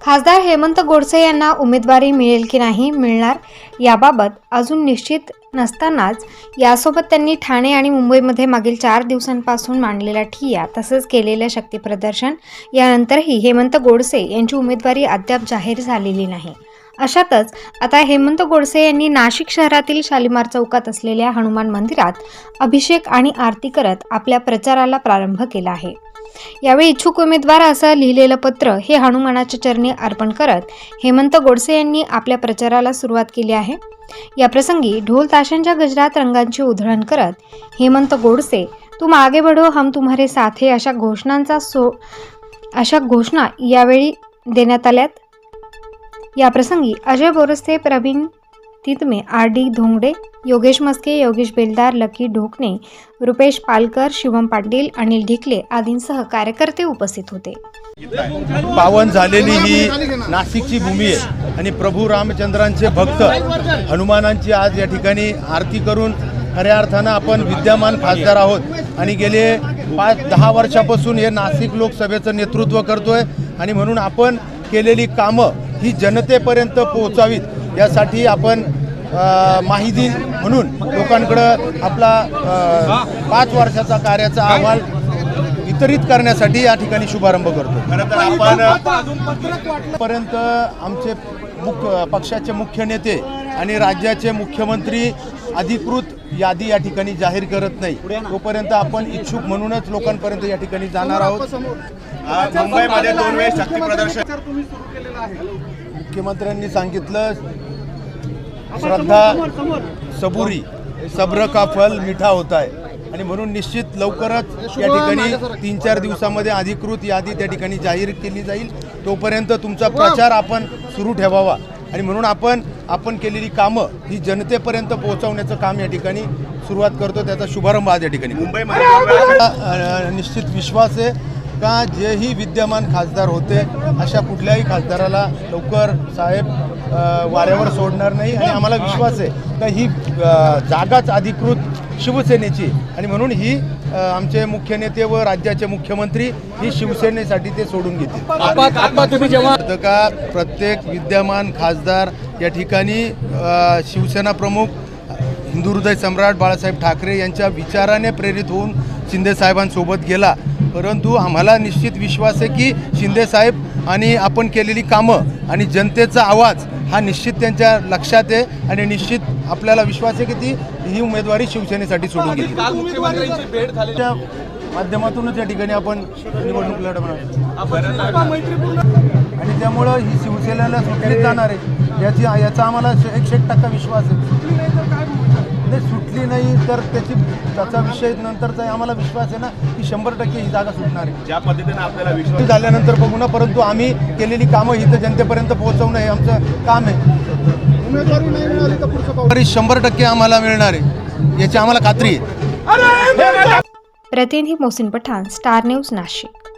खासदार हेमंत गोडसे यांना उमेदवारी मिळेल की नाही मिळणार याबाबत अजून निश्चित नसतानाच यासोबत त्यांनी ठाणे आणि मुंबईमध्ये मागील 4 दिवसांपासून मांडलेला ठिय्या तसंच केलेले शक्तीप्रदर्शन यानंतरही हेमंत गोडसे यांची उमेदवारी अद्याप जाहीर झालेली नाही। अशातच आता हेमंत गोडसे यांनी नाशिक शहरातील शालिमार चौकात असलेल्या हनुमान मंदिरात अभिषेक आणि आरती करत आपल्या प्रचाराला प्रारंभ केला आहे। यावेळी इच्छुक उमेदवार असं लिहिलेलं पत्र हे हनुमानाच्या चरणी अर्पण करत हेमंत गोडसे यांनी आपल्या प्रचाराला सुरुवात केली आहे। या प्रसंगी ढोल ताशांच्या गजरात रंगांची उधळण करत हेमंत गोडसे तुम आगे बढ़ो हम तुम्हारे साथ है अशा घोषणा यावेळी देण्यात आल्यात। या प्रसंगी अजय बोरस्ते, प्रवीण तितमे, आर.डी. धोंगडे, योगेश मस्के, योगेश बेलदार, लकी ढोकणे, रुपेश पालकर, शिवम पाटील, अनिल ढिकले आदींसह कार्यकर्ते उपस्थित होते। पावन झालेली ही नाशिकची भूमी आहे आणि प्रभू रामचंद्रांचे भक्त हनुमानांची आज या ठिकाणी आरती करून खऱ्या अर्थानं आपण विद्यमान खासदार आहोत आणि गेले 5-10 वर्षापासून हे नाशिक लोकसभेचं नेतृत्व करतोय आणि म्हणून आपण केलेली कामं ही जनतेपर्यंत पोहोचावीत यासाठी आपण माहिती म्हणून लोकांकडं आपला 5 वर्षाचा कार्याचा अहवाल वितरित करण्यासाठी या ठिकाणी शुभारंभ करतो। खरं तर आपण पर्यंत आमचे पक्षाचे मुख्य नेते आणि राज्याचे मुख्यमंत्री अधिकृत यादी या ठिकाणी जाहीर करत नाही तोपर्यंत आपण इच्छुक म्हणूनच लोकांपर्यंत या ठिकाणी जाणार आहोत। मुंबईमध्ये 2 वेळेस शक्ती प्रदर्शन तुम्ही सुरू केलेलं आहे। मुख्यमंत्र्यांनी सांगितलं श्रद्धा सबुरी सब्र का फल मीठा होता है आणि म्हणून निश्चित लवकरच या ठिकाणी 3-4 दिवसामध्ये अधिकृत यादी त्या ठिकाणी जाहीर केली जाईल। तोपर्यंत तुमचा प्रचार आपण सुरू ठेवावा आणि म्हणून आपण केलेली कामं ही जनतेपर्यंत पोहोचवण्याचं काम या ठिकाणी सुरुवात करतो। त्याचा शुभारंभ आज या ठिकाणी मुंबईमध्ये निश्चित विश्वास आहे का जेही विद्यमान खासदार होते अशा कुठल्याही खासदाराला लवकर साहेब वाऱ्यावर सोडणार नाही आणि आम्हाला विश्वास आहे का ही जागाच अधिकृत शिवसेनेची आणि म्हणून ही आमचे मुख्य नेते व राज्याचे मुख्यमंत्री ही शिवसेनेसाठी ते सोडून घेतील। तुम्ही जेव्हा का प्रत्येक विद्यमान खासदार या ठिकाणी शिवसेना प्रमुख हिंदू हृदय सम्राट बाळासाहेब ठाकरे यांच्या विचाराने प्रेरित होऊन शिंदे साहेबांसोबत गेला, परंतु आम्हाला निश्चित विश्वास आहे की शिंदे साहेब आणि आपण केलेली कामं आणि जनतेचा आवाज हा निश्चित त्यांच्या लक्षात आहे आणि निश्चित आपल्याला विश्वास आहे की ही उमेदवारी शिवसेनेसाठी सोडून घेतली। त्या माध्यमातूनच या ठिकाणी आपण निवडणूक लढवणार आणि त्यामुळं ही शिवसेनेला सुटली जाणार आहे याचा आम्हाला 100% विश्वास आहे। सुटली नाही तर त्याचा विषय नंतरचा आम्हाला विश्वास आहे ना की 100% ही जागा सुटणार आहे। ज्या पद्धतीने आपल्याला विश्वास झाल्यानंतर बघू ना, परंतु आम्ही केलेली कामं ही तर जनतेपर्यंत पोहोचवणं हे आमचं काम आहे। उमेदवारी नाही मिळाली तर पुढचं 100% आम्हाला मिळणार आहे याची आम्हाला खात्री आहे। प्रतिनिधी मोहसिन पठाण, स्टार न्यूज, नाशिक।